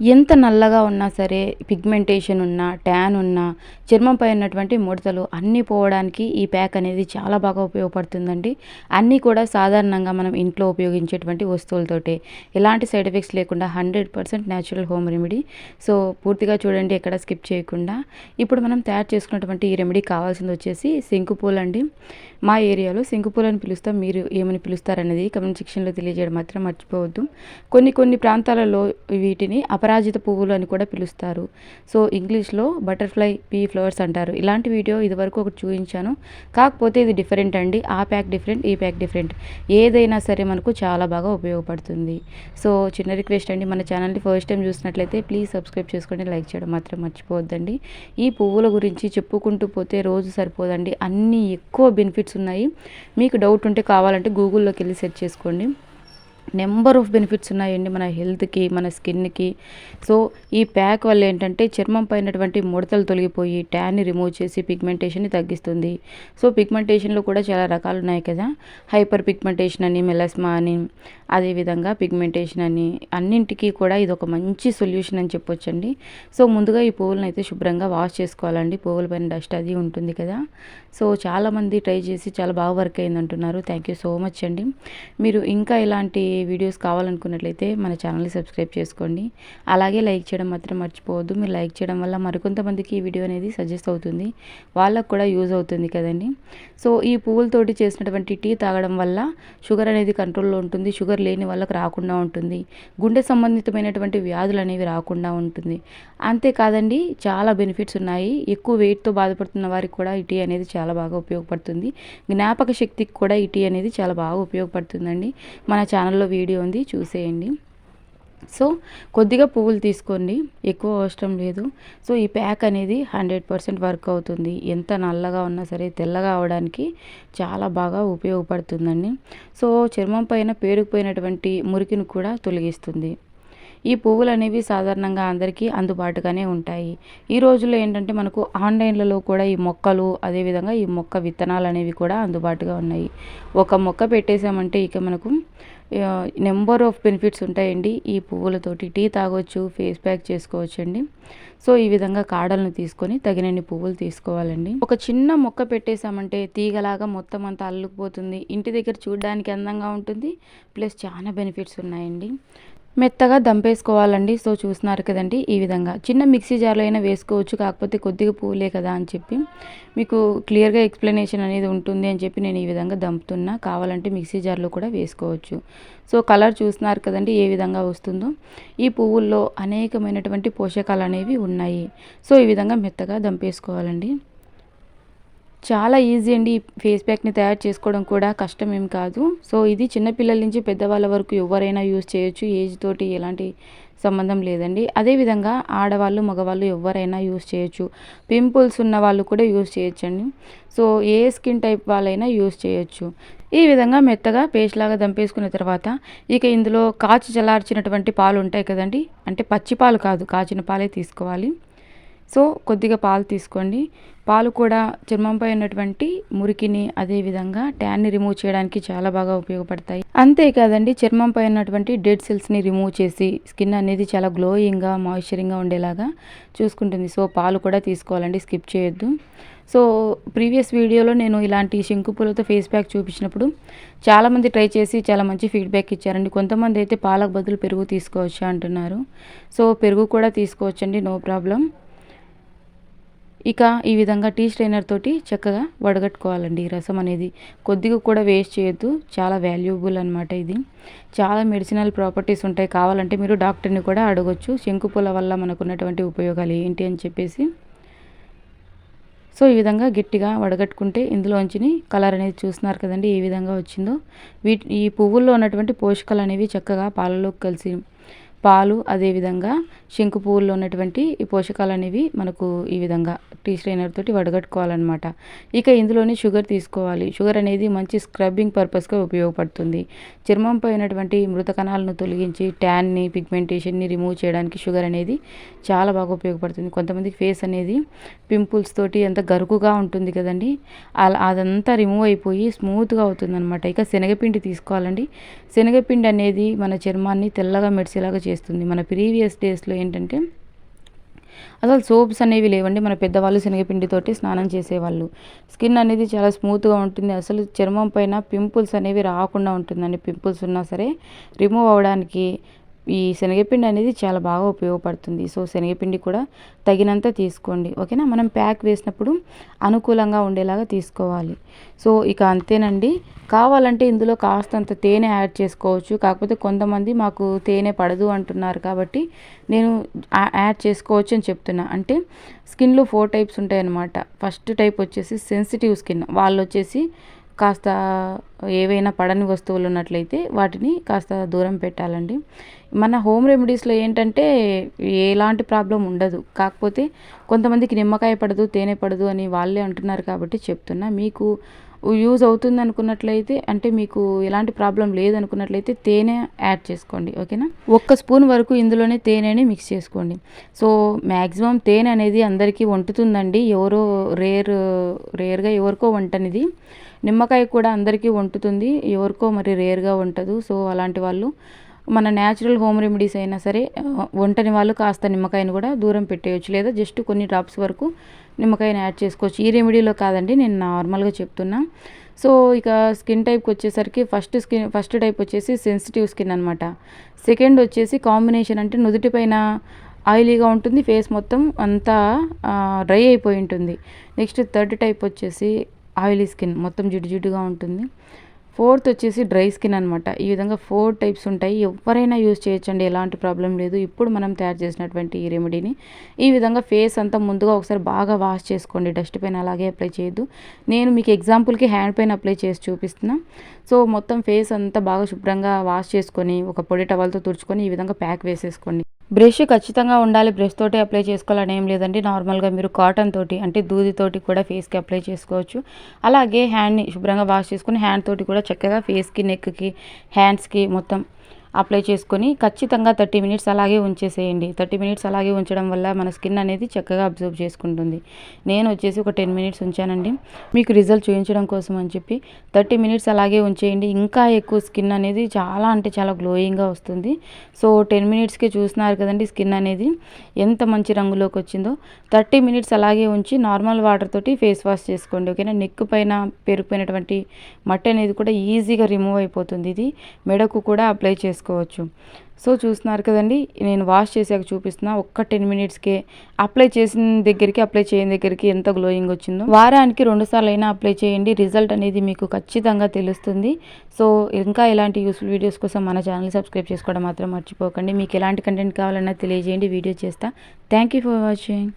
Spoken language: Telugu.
ఎంత నల్లగా ఉన్నా సరే, పిగ్మెంటేషన్ ఉన్నా, ట్యాన్ ఉన్నా, చర్మంపై ఉన్నటువంటి ముడతలు అన్నీ పోవడానికి ఈ ప్యాక్ అనేది చాలా బాగా ఉపయోగపడుతుందండి. అన్నీ కూడా సాధారణంగా మనం ఇంట్లో ఉపయోగించేటువంటి వస్తువులతోటే. ఎలాంటి సైడ్ ఎఫెక్ట్స్ లేకుండా 100% న్యాచురల్ హోమ్ రెమెడీ. సో, పూర్తిగా చూడండి, ఎక్కడ స్కిప్ చేయకుండా. ఇప్పుడు మనం తయారు చేసుకున్నటువంటి ఈ రెమెడీ కావాల్సింది వచ్చేసి శంకుపూలండి. మా ఏరియాలో శంకుపూలని పిలుస్తాం. మీరు ఏమని పిలుస్తారనేది కమెంట్ సెక్షన్‌లో తెలియజేయడం మాత్రం మర్చిపోవద్దు. కొన్ని ప్రాంతాలలో వీటిని అపరాజిత పువ్వులు అని కూడా పిలుస్తారు. సో, ఇంగ్లీష్‌లో బటర్‌ఫ్లై పీ ఫ్లవర్స్ అంటారు. ఇలాంటి వీడియో ఇదివరకు ఒకటి చూయించాను. కాకపోతే ఇది డిఫరెంట్ అండి. ఆ ప్యాక్ డిఫరెంట్, ఈ ప్యాక్ డిఫరెంట్. ఏదైనా సరే మనకు చాలా బాగా ఉపయోగపడుతుంది. సో, చిన్న రిక్వెస్ట్ అండి, మన ఛానల్‌ని ఫస్ట్ టైం చూసినట్లయితే ప్లీజ్ సబ్స్క్రైబ్ చేసుకోండి, లైక్ చేయడం మాత్రం మర్చిపోవద్దండి. ఈ పువ్వుల గురించి చెప్పుకుంటూ పోతే రోజు సరిపోదండి. అన్నీ ఎక్కువ బెనిఫిట్స్ ఉన్నాయి. మీకు డౌట్ ఉంటే కావాలంటే గూగుల్‌లోకి వెళ్ళి సెర్చ్ చేసుకోండి. నెంబర్ ఆఫ్ బెనిఫిట్స్ ఉన్నాయండి మన హెల్త్కి, మన స్కిన్కి. సో, ఈ ప్యాక్ వల్ల ఏంటంటే చర్మం పైనటువంటి ముడతలు తొలగిపోయి ట్యాన్ని రిమూవ్ చేసి పిగ్మెంటేషన్ని తగ్గిస్తుంది. సో, పిగ్మెంటేషన్లో కూడా చాలా రకాలు ఉన్నాయి కదా. హైపర్ పిగ్మెంటేషన్ అని, మెలాస్మా అని, అదేవిధంగా పిగ్మెంటేషన్ అని, అన్నింటికి కూడా ఇది ఒక మంచి సొల్యూషన్ అని చెప్పొచ్చండి. సో, ముందుగా ఈ పువ్వులను అయితే శుభ్రంగా వాష్ చేసుకోవాలండి. పువ్వుల పైన డస్ట్ అది ఉంటుంది కదా. సో, చాలామంది ట్రై చేసి చాలా బాగా వర్క్ అయిందంటున్నారు. థ్యాంక్ యూ సో మచ్ అండి. మీరు ఇంకా ఇలాంటి వీడియోస్ కావాలనుకున్నట్లయితే మన ఛానల్ని సబ్స్క్రైబ్ చేసుకోండి. అలాగే లైక్ చేయడం మాత్రం మర్చిపోవద్దు. మీరు లైక్ చేయడం వల్ల మరికొంతమందికి ఈ వీడియో అనేది సజెస్ట్ అవుతుంది. వాళ్ళకు కూడా యూజ్ అవుతుంది కదండి. సో, ఈ పువ్వులతోటి చేసినటువంటి టీ తాగడం వల్ల షుగర్ అనేది కంట్రోల్లో ఉంటుంది. షుగర్ లేని వాళ్ళకి రాకుండా ఉంటుంది. గుండె సంబంధితమైనటువంటి వ్యాధులు అనేవి రాకుండా ఉంటుంది. అంతేకాదండి, చాలా బెనిఫిట్స్ ఉన్నాయి. ఎక్కువ వెయిట్తో బాధపడుతున్న వారికి కూడా ఈ టీ అనేది చాలా బాగా ఉపయోగపడుతుంది. జ్ఞాపక శక్తికి కూడా ఈ టీ అనేది చాలా బాగా ఉపయోగపడుతుందండి. మన ఛానల్లో వీడియో ఉంది, చూసేయండి. సో, కొద్దిగా పువ్వులు తీసుకోండి, ఎక్కువ అవసరం లేదు. సో, ఈ ప్యాక్ అనేది 100% వర్క్ అవుతుంది. ఎంత నల్లగా ఉన్నా సరే తెల్లగా అవడానికి చాలా బాగా ఉపయోగపడుతుందండి. సో, చర్మం పైన పేరుకుపోయినటువంటి మురికిని కూడా తొలగిస్తుంది. ఈ పువ్వులు అనేవి సాధారణంగా అందరికీ అందుబాటుగానే ఉంటాయి. ఈ రోజుల్లో ఏంటంటే మనకు ఆన్లైన్లలో కూడా ఈ మొక్కలు, అదేవిధంగా ఈ మొక్క విత్తనాలు అనేవి కూడా అందుబాటుగా ఉన్నాయి. ఒక మొక్క పెట్టేసామంటే ఇక మనకు నెంబర్ ఆఫ్ బెనిఫిట్స్ ఉంటాయండి. ఈ పువ్వులతోటి టీ తాగొచ్చు, ఫేస్ ప్యాక్ చేసుకోవచ్చండి. సో, ఈ విధంగా కాడలను తీసుకొని తగినన్ని పువ్వులు తీసుకోవాలండి. ఒక చిన్న మొక్క పెట్టేసామంటే తీగలాగా మొత్తం అంతా అల్లుకుపోతుంది. ఇంటి దగ్గర చూడడానికి అందంగా ఉంటుంది. ప్లస్ చాలా బెనిఫిట్స్ ఉన్నాయండి. మెత్తగా దంపేసుకోవాలండి. సో, చూస్తున్నారు కదండి, ఈ విధంగా చిన్న మిక్సీ జార్లో అయినా వేసుకోవచ్చు. కాకపోతే కొద్దిగా పువ్వులే కదా అని చెప్పి మీకు క్లియర్గా ఎక్స్ప్లెనేషన్ అనేది ఉంటుంది అని చెప్పి నేను ఈ విధంగా దంపుతున్నా. కావాలంటే మిక్సీ జార్లో కూడా వేసుకోవచ్చు. సో, కలర్ చూస్తున్నారు కదండి ఏ విధంగా వస్తుందో. ఈ పువ్వుల్లో అనేకమైనటువంటి పోషకాలు అనేవి ఉన్నాయి. సో, ఈ విధంగా మెత్తగా దంపేసుకోవాలండి. చాలా ఈజీ అండి. ఈ ఫేస్ ప్యాక్ని తయారు చేసుకోవడం కూడా కష్టం ఏం కాదు. సో, ఇది చిన్నపిల్లల నుంచి పెద్దవాళ్ళ వరకు ఎవరైనా యూజ్ చేయొచ్చు. ఏజ్ తోటి ఎలాంటి సంబంధం లేదండి. అదేవిధంగా ఆడవాళ్ళు, మగవాళ్ళు ఎవరైనా యూజ్ చేయొచ్చు. పింపుల్స్ ఉన్న వాళ్ళు కూడా యూజ్ చేయొచ్చండి. సో, ఏ స్కిన్ టైప్ వాళ్ళైనా యూజ్ చేయొచ్చు. ఈ విధంగా మెత్తగా పేస్ట్ లాగా దంపేసుకున్న తర్వాత ఇక ఇందులో కాచి చల్లార్చినటువంటి పాలు ఉంటాయి కదండి. అంటే పచ్చి పాలు కాదు, కాచిన పాలే తీసుకోవాలి. సో, కొద్దిగా పాలు తీసుకోండి. పాలు కూడా చర్మంపై ఉన్నటువంటి మురికిని, అదేవిధంగా ట్యాన్ని రిమూవ్ చేయడానికి చాలా బాగా ఉపయోగపడతాయి. అంతేకాదండి, చర్మంపై ఉన్నటువంటి డెడ్ సెల్స్ని రిమూవ్ చేసి స్కిన్ అనేది చాలా గ్లోయింగ్గా, మాయిశ్చరింగ్గా ఉండేలాగా చూసుకుంటుంది. సో, పాలు కూడా తీసుకోవాలండి, స్కిప్ చేయొద్దు. సో, ప్రీవియస్ వీడియోలో నేను ఇలాంటి శంకు పూలతో ఫేస్ ప్యాక్ చూపించినప్పుడు చాలామంది ట్రై చేసి చాలా మంచి ఫీడ్బ్యాక్ ఇచ్చారండి. కొంతమంది అయితే పాలకు బదులు పెరుగు తీసుకోవచ్చా అంటున్నారు. సో, పెరుగు కూడా తీసుకోవచ్చండి, నో ప్రాబ్లం. ఇక ఈ విధంగా టీ స్ట్రైనర్ తోటి చక్కగా వడగట్టుకోవాలండి. ఈ రసం అనేది కొద్దిగా కూడా వేస్ట్ చేయొద్దు. చాలా వాల్యుబుల్ అనమాట ఇది. చాలా మెడిసినల్ ప్రాపర్టీస్ ఉంటాయి. కావాలంటే మీరు డాక్టర్ని కూడా అడగొచ్చు, శంకుపూల వల్ల మనకున్నటువంటి ఉపయోగాలు ఏంటి అని చెప్పేసి. సో, ఈ విధంగా గట్టిగా వడగట్టుకుంటే ఇందులోంచి కలర్ అనేది చూస్తున్నారు కదండి ఏ విధంగా వచ్చిందో. ఈ పువ్వుల్లో ఉన్నటువంటి పోషకాలు అనేవి చక్కగా పాలలోకి కలిసి పాలు, అదేవిధంగా శంకు పువ్వుల్లో ఉన్నటువంటి ఈ పోషకాలు అనేవి మనకు ఈ విధంగా టీ స్ట్రైనర్ తోటి వడగట్టుకోవాలన్నమాట. ఇక ఇందులోని షుగర్ తీసుకోవాలి. షుగర్ అనేది మంచి స్క్రబ్బింగ్ పర్పస్గా ఉపయోగపడుతుంది. చర్మంపై ఉన్నటువంటి మృత కణాలను తొలగించి ట్యాన్ని, పిగ్మెంటేషన్ని రిమూవ్ చేయడానికి షుగర్ అనేది చాలా బాగా ఉపయోగపడుతుంది. కొంతమందికి ఫేస్ అనేది పింపుల్స్ తోటి అంత గరుకుగా ఉంటుంది కదండి, అదంతా రిమూవ్ అయిపోయి స్మూత్గా అవుతుందన్నమాట. ఇక శనగపిండి తీసుకోవాలండి. శనగపిండి అనేది మన చర్మాన్ని తెల్లగా మెరిసేలాగా చేస్తుంది. మన ప్రీవియస్ డేస్లో ఏంటంటే అసలు సోప్స్ అనేవి లేవండి. మన పెద్దవాళ్ళు శనగపిండితోటి స్నానం చేసేవాళ్ళు. స్కిన్ అనేది చాలా స్మూత్‌గా ఉంటుంది. అసలు చర్మం పైన పింపుల్స్ అనేవి రాకుండా ఉంటుందండి. పింపుల్స్ ఉన్నా సరే రిమూవ్ అవ్వడానికి ఈ శనగపిండి అనేది చాలా బాగా ఉపయోగపడుతుంది. సో, శనగపిండి కూడా తగినంత తీసుకోండి. ఓకేనా? మనం ప్యాక్ వేసినప్పుడు అనుకూలంగా ఉండేలాగా తీసుకోవాలి. సో, ఇక అంతేనండి. కావాలంటే ఇందులో కాస్తంత తేనె యాడ్ చేసుకోవచ్చు. కాకపోతే కొంతమంది మాకు తేనె పడదు అంటున్నారు కాబట్టి నేను యాడ్ చేసుకోవచ్చు అని చెప్తున్నా. అంటే స్కిన్‌లో 4 టైప్స్ ఉంటాయన్నమాట. ఫస్ట్ టైప్ వచ్చేసి సెన్సిటివ్ స్కిన్. వాళ్ళొచ్చేసి కాస్త ఏవైనా పడని వస్తువులు ఉన్నట్లయితే వాటిని కాస్త దూరం పెట్టాలండి. మన హోమ్ రెమెడీస్‌లో ఏంటంటే ఎలాంటి ప్రాబ్లమ్ ఉండదు. కాకపోతే కొంతమందికి నిమ్మకాయ పడదు, తేనె పడదు అని వాళ్ళే అంటున్నారు కాబట్టి చెప్తున్నా. మీకు యూజ్ అవుతుంది అనుకున్నట్లయితే, అంటే మీకు ఎలాంటి ప్రాబ్లమ్ లేదనుకున్నట్లయితే తేనె యాడ్ చేసుకోండి. ఓకేనా? ఒక్క స్పూన్ వరకు ఇందులోనే తేనెని మిక్స్ చేసుకోండి. సో, మ్యాక్సిమం తేనె అనేది అందరికీ వంటుతుందండి. ఎవరో రేర్‌గా ఎవరికో వంటనిది. నిమ్మకాయ కూడా అందరికీ వంటుతుంది. ఎవరికో మరి రేర్‌గా వంటదు. సో, అలాంటి వాళ్ళు మన న్యాచురల్ హోమ్ రెమెడీస్ అయినా సరే వంటని వాళ్ళు కాస్త నిమ్మకాయని కూడా దూరం పెట్టేయొచ్చు. లేదా జస్ట్ కొన్ని డ్రాప్స్ వరకు నిమ్మకాయని యాడ్ చేసుకోవచ్చు. ఈ రెమెడీలో కాదండి, నేను నార్మల్‌గా చెప్తున్నా. సో, ఇక స్కిన్ టైప్‌కి వచ్చేసరికి ఫస్ట్ టైప్ వచ్చేసి సెన్సిటివ్ స్కిన్ అనమాట. సెకండ్ వచ్చేసి కాంబినేషన్, అంటే నుదుటి పైన ఆయిలీగా ఉంటుంది. ఫేస్ మొత్తం అంతా డ్రై అయిపోయి ఉంటుంది. నెక్స్ట్ థర్డ్ టైప్ వచ్చేసి ఆయిలీ స్కిన్, మొత్తం జిడ్డుగా ఉంటుంది. ఫోర్త్ వచ్చేసి డ్రై స్కిన్ అనమాట. ఈ విధంగా 4 టైప్స్ ఉంటాయి. ఎవరైనా యూజ్ చేయొచ్చండి, ఎలాంటి ప్రాబ్లం లేదు. ఇప్పుడు మనం తయారు చేసినటువంటి ఈ రెమెడీని ఈ విధంగా ఫేస్ అంతా ముందుగా ఒకసారి బాగా వాష్ చేసుకోండి. డస్ట్ పైన అలాగే అప్లై చేయొద్దు. నేను మీకు ఎగ్జాంపుల్కి హ్యాండ్ పైన అప్లై చేసి చూపిస్తున్నా. సో, మొత్తం ఫేస్ అంతా బాగా శుభ్రంగా వాష్ చేసుకొని ఒక పొడి టవల్తో తుడుచుకొని ఈ విధంగా ప్యాక్ వేసేసుకోండి. బ్రష్ ఖచ్చితంగా ఉండాలి. బ్రష్ తోటి అప్లై చేసుకోవాలని ఏం లేదండి. నార్మల్గా మీరు కాటన్ తోటి, అంటే దూదితోటి కూడా ఫేస్కి అప్లై చేసుకోవచ్చు. అలాగే హ్యాండ్ని శుభ్రంగా వాష్ చేసుకొని హ్యాండ్ తోటి కూడా చక్కగా ఫేస్కి, నెక్కి, హ్యాండ్స్కి మొత్తం అప్లై చేసుకొని ఖచ్చితంగా 30 మినిట్స్ అలాగే ఉంచేసేయండి. 30 మినిట్స్ అలాగే ఉంచడం వల్ల మన స్కిన్ అనేది చక్కగా అబ్జర్వ్ చేసుకుంటుంది. నేను వచ్చేసి ఒక 10 మినిట్స్ ఉంచానండి. మీకు రిజల్ట్ చూపించడం కోసం అని చెప్పి 30 మినిట్స్ అలాగే ఉంచేయండి. ఇంకా ఎక్కువ స్కిన్ అనేది చాలా, అంటే చాలా గ్లోయింగ్గా వస్తుంది. సో, 10 మినిట్స్కి చూస్తున్నారు కదండి స్కిన్ అనేది ఎంత మంచి రంగులోకి వచ్చిందో. 30 మినిట్స్ అలాగే ఉంచి నార్మల్ వాటర్ తోటి ఫేస్ వాష్ చేసుకోండి. ఓకేనా? నెక్ పైన పేరుకుపోయినటువంటి మట్టి అనేది కూడా ఈజీగా రిమూవ్ అయిపోతుంది. ఇది మెడకు కూడా అప్లై చేసుకోవచ్చు. సో, చూస్తున్నారు కదండి, నేను వాష్ చేసాక చూపిస్తున్నా. ఒక్క 10 మినిట్స్కే అప్లై చేసిన దగ్గరికి, అప్లై చేయని దగ్గరికి ఎంత గ్లోయింగ్ వచ్చిందో. వారానికి 2 సార్లు అయినా అప్లై చేయండి. రిజల్ట్ అనేది మీకు ఖచ్చితంగా తెలుస్తుంది. సో, ఇంకా ఇలాంటి యూస్ఫుల్ వీడియోస్ కోసం మన ఛానల్ సబ్స్క్రైబ్ చేసుకోవడం మాత్రం మర్చిపోకండి. మీకు ఎలాంటి కంటెంట్ కావాలన్నా తెలియజేయండి, వీడియో చేస్తా. Thank you for watching.